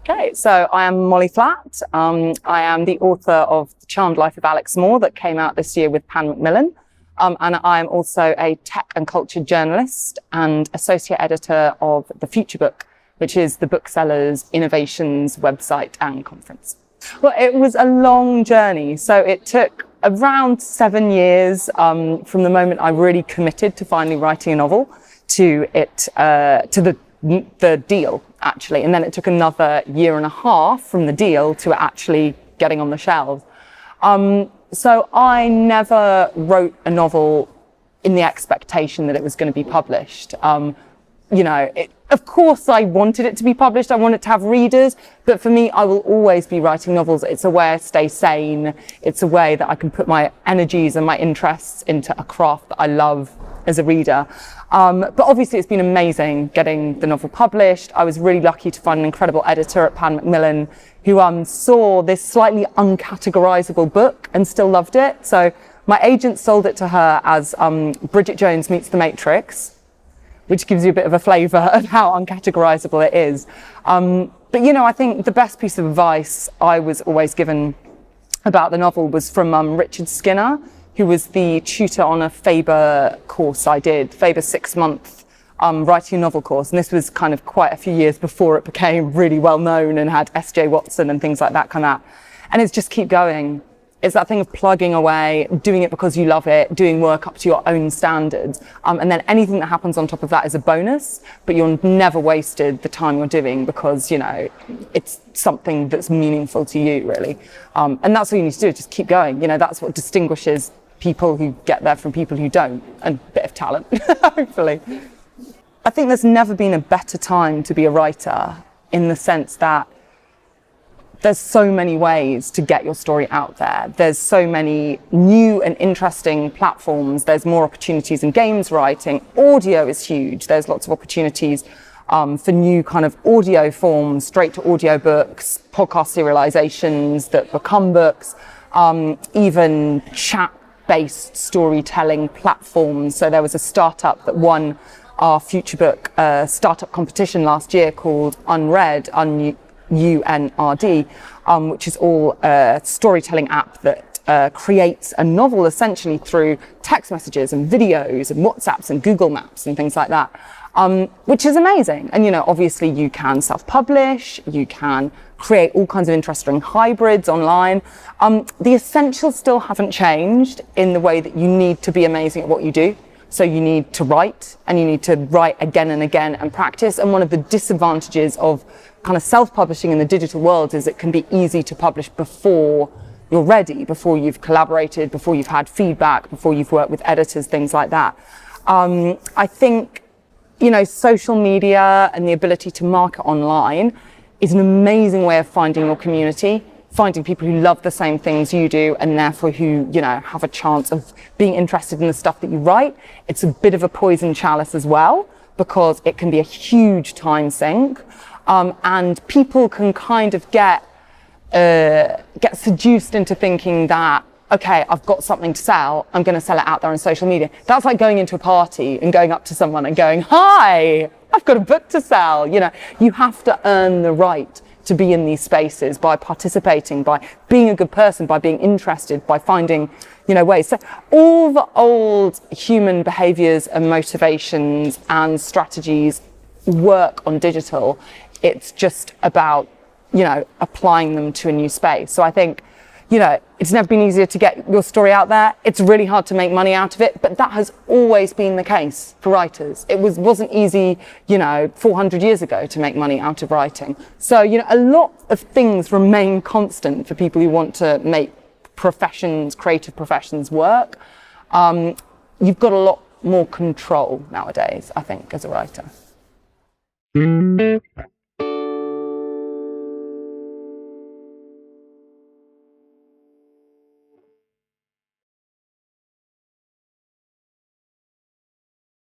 Okay, so I am Molly Flatt. I am the author of The Charmed Life of Alex Moore that came out this year with Pan Macmillan. And I am also a tech and culture journalist and associate editor of the Futurebook, which is the Bookseller's innovations website and conference. Well, it was a long journey. So it took around 7 years from the moment I really committed to finally writing a novel to the deal, actually. And then it took another 1.5 years from the deal to actually getting on the shelves. So I never wrote a novel in the expectation that it was going to be published. Of course I wanted it to be published. I wanted to have readers, but for me, I will always be writing novels. It's a way I stay sane. It's a way that I can put my energies and my interests into a craft that I love as a reader. But obviously it's been amazing getting the novel published. I was really lucky to find an incredible editor at Pan Macmillan who saw this slightly uncategorizable book and still loved it. So my agent sold it to her as Bridget Jones meets The Matrix, which gives you a bit of a flavour of how uncategorizable it is. But I think the best piece of advice I was always given about the novel was from Richard Skinner, who was the tutor on a Faber course I did, Faber 6-month writing a novel course. And this was kind of quite a few years before it became really well known and had S.J. Watson and things like that come out. And it's just keep going. It's that thing of plugging away, doing it because you love it, doing work up to your own standards. And then anything that happens on top of that is a bonus, but you're never wasted the time you're doing because, it's something that's meaningful to you, really. And that's all you need to do, just keep going. That's what distinguishes people who get there from people who don't, and a bit of talent, hopefully. I think there's never been a better time to be a writer in the sense that there's so many ways to get your story out there. There's so many new and interesting platforms. There's more opportunities in games writing. Audio is huge. There's lots of opportunities for new kind of audio forms, straight to audio books, podcast serializations that become books, even chat-based storytelling platforms. So there was a startup that won our Futurebook startup competition last year called Unread, UNRD, which is all a storytelling app that creates a novel essentially through text messages and videos and WhatsApps and Google Maps and things like that, which is amazing. And, obviously you can self-publish, you can create all kinds of interesting hybrids online. The essentials still haven't changed in the way that you need to be amazing at what you do. So you need to write, and you need to write again and again and practice. And one of the disadvantages of kind of self-publishing in the digital world is it can be easy to publish before you're ready, before you've collaborated, before you've had feedback, before you've worked with editors, things like that. I think, social media and the ability to market online is an amazing way of finding your community, finding people who love the same things you do and therefore who, have a chance of being interested in the stuff that you write. It's a bit of a poison chalice as well, because it can be a huge time sink. And people can kind of get seduced into thinking that, okay, I've got something to sell, I'm going to sell it out there on social media. That's like going into a party and going up to someone and going, hi, I've got a book to sell. You have to earn the right to be in these spaces by participating, by being a good person, by being interested, by finding, ways. So all the old human behaviors and motivations and strategies work on digital. It's just about, applying them to a new space. So I think, it's never been easier to get your story out there. It's really hard to make money out of it, but that has always been the case for writers. It wasn't easy, 400 years ago to make money out of writing. So, a lot of things remain constant for people who want to make creative professions work. You've got a lot more control nowadays, I think, as a writer.